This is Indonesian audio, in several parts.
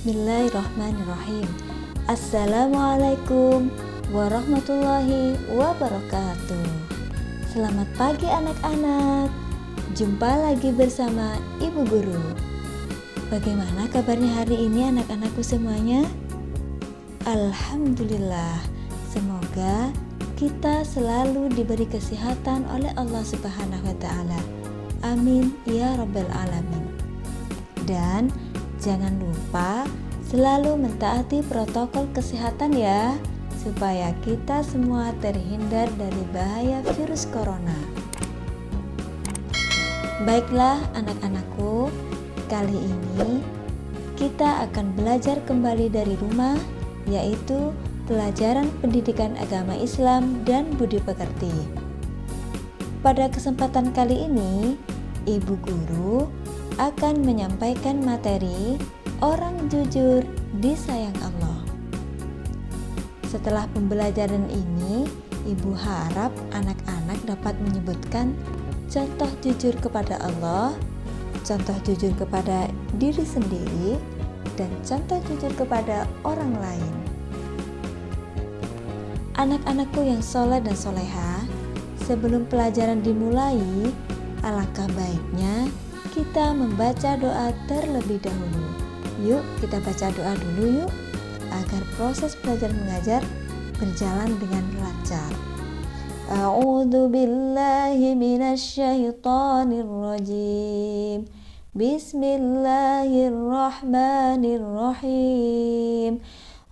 Bismillahirrahmanirrahim. Assalamualaikum warahmatullahi wabarakatuh. Selamat pagi anak-anak. Jumpa lagi bersama Ibu Guru. Bagaimana kabarnya hari ini anak-anakku semuanya? Alhamdulillah. Semoga kita selalu diberi kesehatan oleh Allah Subhanahu wa taala. Amin ya rabbal alamin. Dan jangan lupa selalu mentaati protokol kesehatan ya, supaya kita semua terhindar dari bahaya virus corona. Baiklah anak-anakku, kali ini kita akan belajar kembali dari rumah, yaitu pelajaran pendidikan agama Islam dan budi pekerti. Pada kesempatan kali ini, Ibu Guru akan menyampaikan materi orang jujur disayang Allah. Setelah pembelajaran ini, Ibu harap anak-anak dapat menyebutkan contoh jujur kepada Allah, contoh jujur kepada diri sendiri, dan contoh jujur kepada orang lain. Anak-anakku yang soleh dan soleha, sebelum pelajaran dimulai, alangkah baiknya kita membaca doa terlebih dahulu. Yuk kita baca doa dulu yuk, agar proses belajar mengajar berjalan dengan lancar. A'udzu billahi minasyaitonir rajim. Bismillahirrahmanirrahim.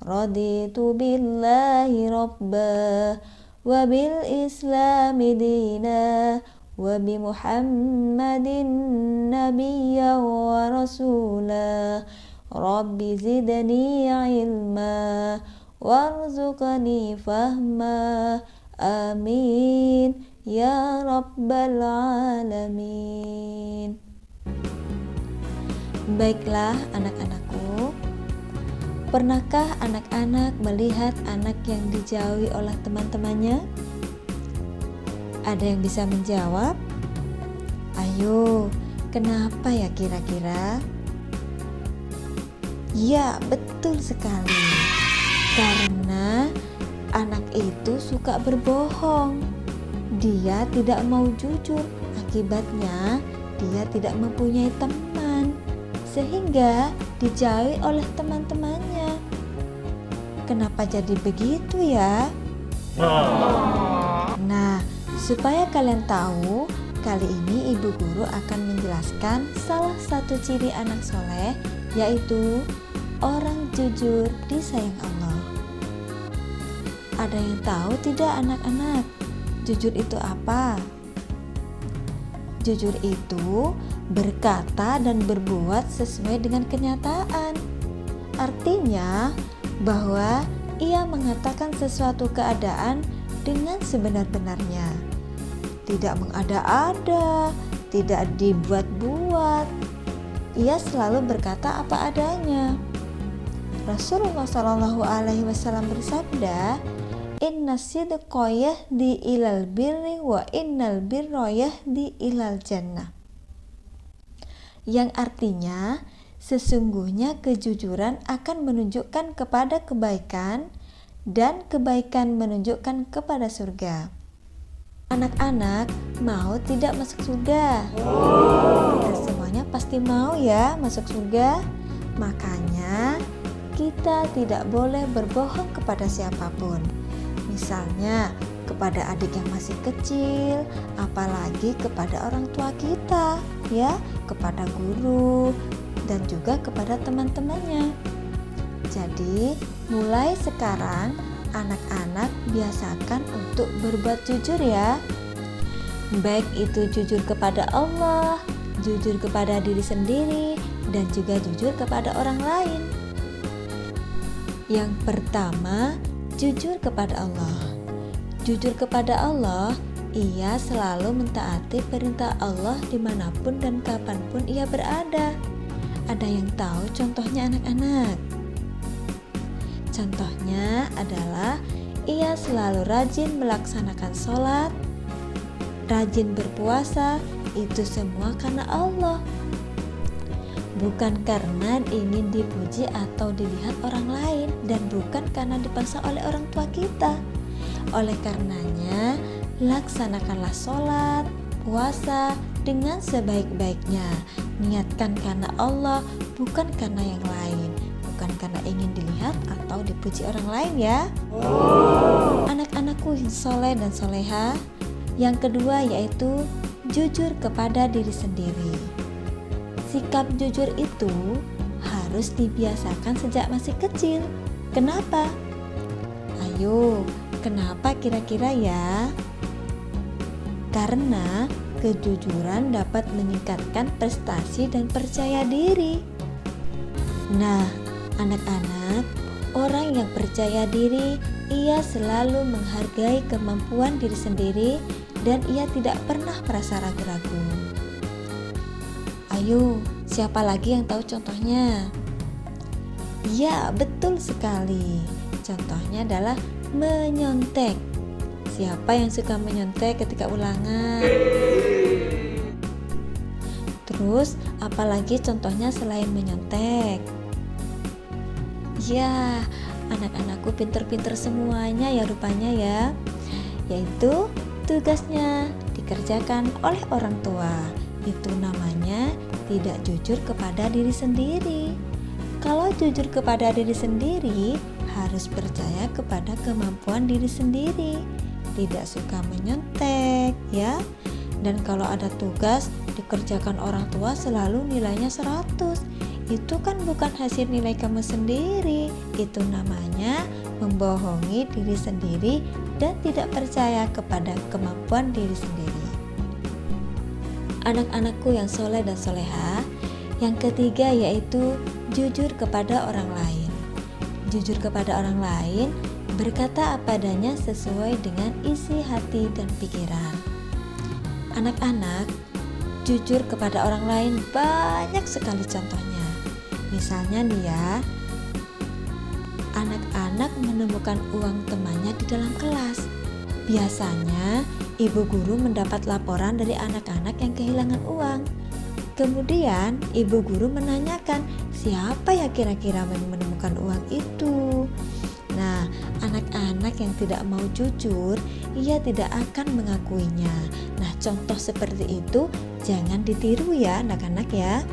Raditu billahi rabba wa bil islami dina wa bi Muhammadin nabiyya wa rasula. Rabbi zidni ilma warzuqni fahma. Amin ya rabbal alamin. Baiklah anak-anakku, pernahkah anak-anak melihat anak yang dijauhi oleh teman-temannya? Ada yang bisa menjawab? Ayo, kenapa ya kira-kira? Ya, betul sekali. Karena anak itu suka berbohong. Dia tidak mau jujur, akibatnya dia tidak mempunyai teman, sehingga dijauhi oleh teman-temannya. Kenapa jadi begitu ya? Nah, supaya kalian tahu, kali ini Ibu Guru akan menjelaskan salah satu ciri anak soleh, yaitu orang jujur disayang Allah. Ada yang tahu tidak anak-anak? Jujur itu apa? Jujur itu berkata dan berbuat sesuai dengan kenyataan. Artinya bahwa ia mengatakan sesuatu keadaan dengan sebenar-benarnya. Tidak mengada-ada, tidak dibuat-buat. Ia selalu berkata apa adanya. Rasulullah SAW bersabda, Inna sidqa yahdi ilal birri wa innal birra yahdi ilal jannah. Yang artinya, sesungguhnya kejujuran akan menunjukkan kepada kebaikan dan kebaikan menunjukkan kepada surga. Anak-anak mau tidak masuk surga? Kita semuanya pasti mau ya masuk surga. Makanya kita tidak boleh berbohong kepada siapapun. Misalnya kepada adik yang masih kecil, apalagi kepada orang tua kita, ya, kepada guru dan juga kepada teman-temannya. Jadi, mulai sekarang anak-anak biasakan untuk berbuat jujur ya. Baik itu jujur kepada Allah, jujur kepada diri sendiri, dan juga jujur kepada orang lain. Yang pertama, jujur kepada Allah. Jujur kepada Allah, ia selalu mentaati perintah Allah dimanapun dan kapanpun ia berada. Ada yang tahu contohnya anak-anak? Contohnya adalah ia selalu rajin melaksanakan sholat, rajin berpuasa, itu semua karena Allah. bukan karena ingin dipuji atau dilihat orang lain, dan bukan karena dipaksa oleh orang tua kita. Oleh karenanya, laksanakanlah sholat, puasa dengan sebaik-baiknya. Niatkan karena Allah, bukan karena yang lain, bukan karena ingin dilihat atau dipuji orang lain ya. Anak-anakku yang soleh dan soleha, yang kedua yaitu jujur kepada diri sendiri. Sikap jujur itu harus dibiasakan sejak masih kecil. Kenapa? Ayo, kenapa kira-kira ya? Karena kejujuran dapat meningkatkan prestasi dan percaya diri. Nah, anak-anak, orang yang percaya diri, ia selalu menghargai kemampuan diri sendiri dan ia tidak pernah merasa ragu-ragu. Ayo, siapa lagi yang tahu contohnya? Ya, betul sekali. Contohnya adalah menyontek. Siapa yang suka menyontek ketika ulangan? Terus, apalagi contohnya selain menyontek? Ya, anak-anakku pinter-pinter semuanya ya rupanya ya. Yaitu tugasnya dikerjakan oleh orang tua. Itu namanya tidak jujur kepada diri sendiri. Kalau jujur kepada diri sendiri, harus percaya kepada kemampuan diri sendiri. Tidak suka menyontek ya. Dan kalau ada tugas dikerjakan orang tua selalu nilainya 100. Itu kan bukan hasil nilai kamu sendiri. Itu namanya membohongi diri sendiri dan tidak percaya kepada kemampuan diri sendiri. Anak-anakku yang soleh dan soleha, yang ketiga yaitu jujur kepada orang lain. Jujur kepada orang lain, berkata apa adanya sesuai dengan isi hati dan pikiran. Anak-anak, jujur kepada orang lain banyak sekali contohnya. Misalnya nih ya, anak-anak menemukan uang temannya di dalam kelas. Biasanya, ibu guru mendapat laporan dari anak-anak yang kehilangan uang. Kemudian, ibu guru menanyakan, siapa ya kira-kira yang menemukan uang itu? Nah, anak-anak yang tidak mau jujur, ia tidak akan mengakuinya. Nah, contoh seperti itu jangan ditiru ya anak-anak ya.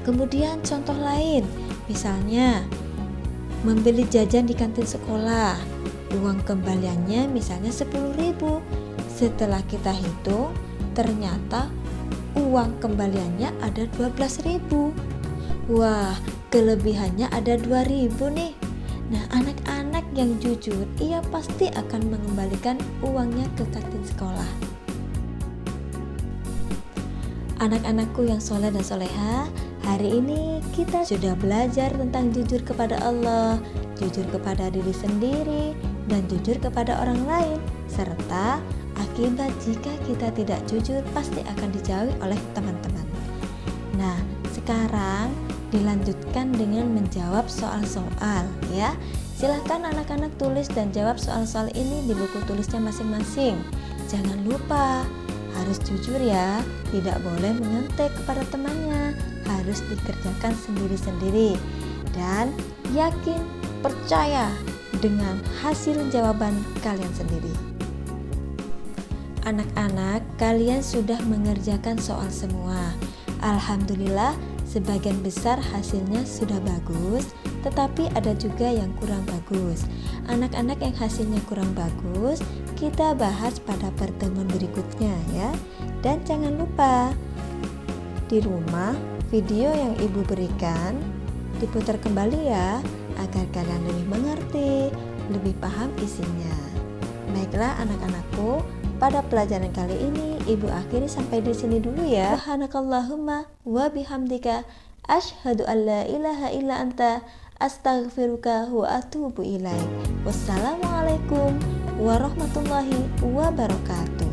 Kemudian contoh lain, misalnya membeli jajan di kantin sekolah. Uang kembaliannya misalnya 10.000. Setelah kita hitung, ternyata uang kembaliannya ada 12.000. Wah, kelebihannya ada 2.000 nih. Nah, anak-anak yang jujur, ia pasti akan mengembalikan uangnya ke kantin sekolah. Anak-anakku yang soleh dan soleha, hari ini kita sudah belajar tentang jujur kepada Allah, jujur kepada diri sendiri, dan jujur kepada orang lain, serta akibat jika kita tidak jujur pasti akan dijauhi oleh teman-teman. Nah, sekarang dilanjutkan dengan menjawab soal-soal ya. Silahkan anak-anak tulis dan jawab soal-soal ini di buku tulisnya masing-masing. Jangan lupa, harus jujur ya, tidak boleh menyontek kepada temannya, harus dikerjakan sendiri-sendiri. Dan yakin, percaya dengan hasil jawaban kalian sendiri. Anak-anak, kalian sudah mengerjakan soal semua. Alhamdulillah, sebagian besar hasilnya sudah bagus, tetapi ada juga yang kurang bagus. Anak-anak yang hasilnya kurang bagus, kita bahas pada pertemuan berikutnya ya. Dan jangan lupa, di rumah video yang ibu berikan diputar kembali ya, agar kalian lebih mengerti, lebih paham isinya. Baiklah anak-anakku, pada pelajaran kali ini ibu akhiri sampai di sini dulu ya. Subhanakallahumma wa bihamdika asyhadu an la ilaha illa anta astaghfiruka wa atubu ilaik. Wassalamualaikum warahmatullahi wabarakatuh.